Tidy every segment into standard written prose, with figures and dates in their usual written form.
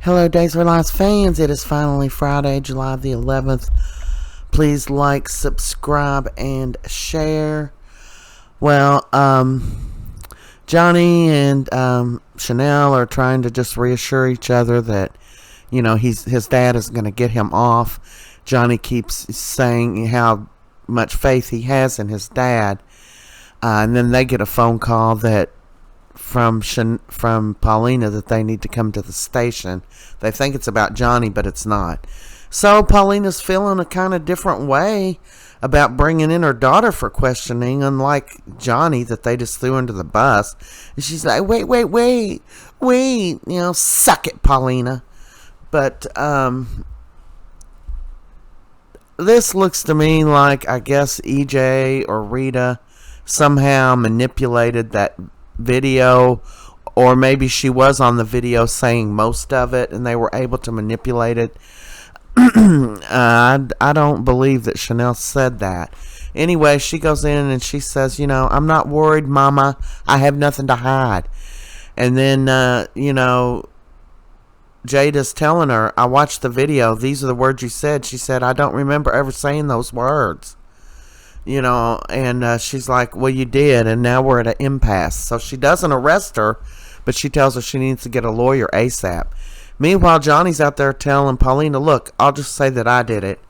Hello, Days for Lives fans. It is finally Friday, July the 11th. Please like, subscribe, and share. Well, Johnny and Chanel are trying to just reassure each other that, his dad is going to get him off. Johnny keeps saying how much faith he has in his dad. And then they get a phone call that from Paulina that they need to come to the station. They think it's about Johnny, but it's not. So Paulina's feeling a kind of different way about bringing in her daughter for questioning, unlike Johnny that they just threw into the bus. And she's like, wait, suck it, Paulina. But this looks to me like, I guess, EJ or Rita somehow manipulated that video, or maybe she was on the video saying most of it and they were able to manipulate it. I don't believe that Chanel said that. Anyway, she goes in and she says, I'm not worried, Mama. I have nothing to hide. And then, Jada's telling her, I watched the video. These are the words you said. She said, I don't remember ever saying those words. And she's like, well, you did, and now we're at an impasse. So she doesn't arrest her, but she tells her she needs to get a lawyer ASAP. Meanwhile, Johnny's out there telling Paulina, look, I'll just say that I did it.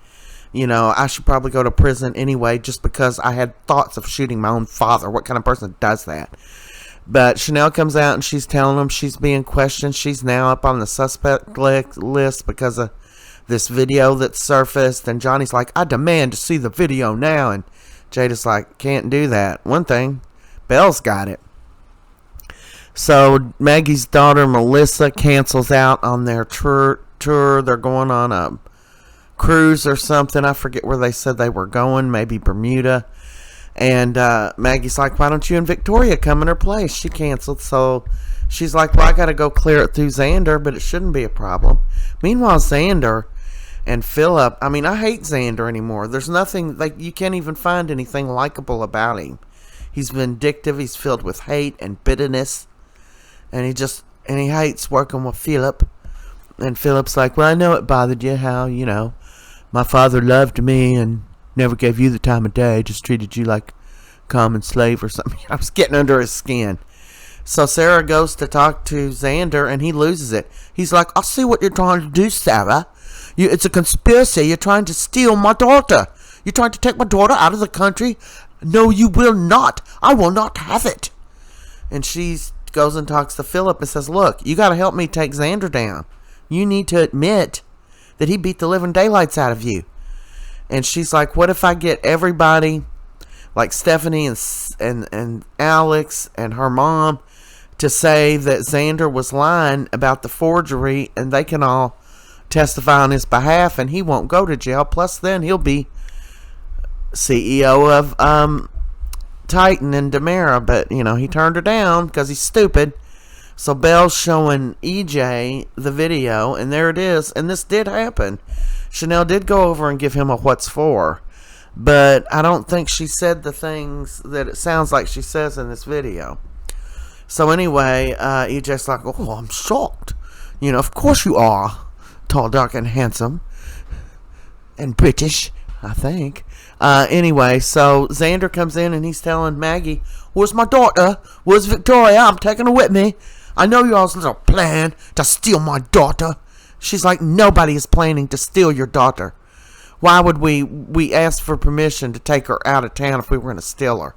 I should probably go to prison anyway just because I had thoughts of shooting my own father. What kind of person does that? But Chanel comes out and she's telling him she's being questioned. She's now up on the suspect list because of this video that surfaced. And Johnny's like, I demand to see the video now. And Jada's like, can't do that. One thing, Belle's got it. So Maggie's daughter Melissa cancels out on their tour. They're going on a cruise or something. I forget where they said they were going. Maybe Bermuda. And Maggie's like, why don't you and Victoria come in her place? She canceled. So she's like, well, I got to go clear it through Xander, but it shouldn't be a problem. Meanwhile, Xander and Philip, I hate Xander anymore. There's nothing, you can't even find anything likable about him. He's vindictive. He's filled with hate and bitterness. And he hates working with Philip. And Philip's like, well, I know it bothered you how, my father loved me and never gave you the time of day, just treated you like a common slave or something. I was getting under his skin. So Sarah goes to talk to Xander and he loses it. He's like, I see what you're trying to do, Sarah. It's a conspiracy. You're trying to steal my daughter. You're trying to take my daughter out of the country. No, you will not. I will not have it. And she goes and talks to Philip and says, look, you got to help me take Xander down. You need to admit that he beat the living daylights out of you. And she's like, what if I get everybody, like Stephanie and Alex and her mom, to say that Xander was lying about the forgery and they can all testify on his behalf and he won't go to jail. Plus then he'll be CEO of Titan and Demera, but he turned her down because he's stupid. So Belle's showing EJ the video, and there it is. And this did happen. Chanel did go over and give him a what's for, but I don't think she said the things that it sounds like she says in this video. So anyway, EJ's like, oh, I'm shocked. Of course you are. Tall, dark, and handsome. And British, I think. Anyway, so Xander comes in and he's telling Maggie, where's my daughter? Where's Victoria? I'm taking her with me. I know y'all's little plan to steal my daughter. She's like, nobody is planning to steal your daughter. Why would we ask for permission to take her out of town if we were going to steal her?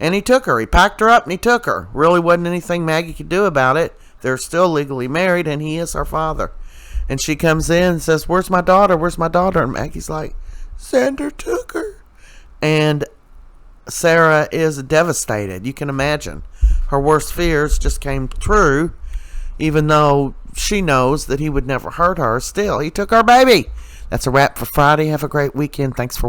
And he took her. He packed her up and he took her. Really wasn't anything Maggie could do about it. They're still legally married and he is her father. And she comes in and says, where's my daughter? Where's my daughter? And Maggie's like, Xander took her. And Sarah is devastated. You can imagine. Her worst fears just came true, even though she knows that he would never hurt her. Still, he took our baby. That's a wrap for Friday. Have a great weekend. Thanks for watching.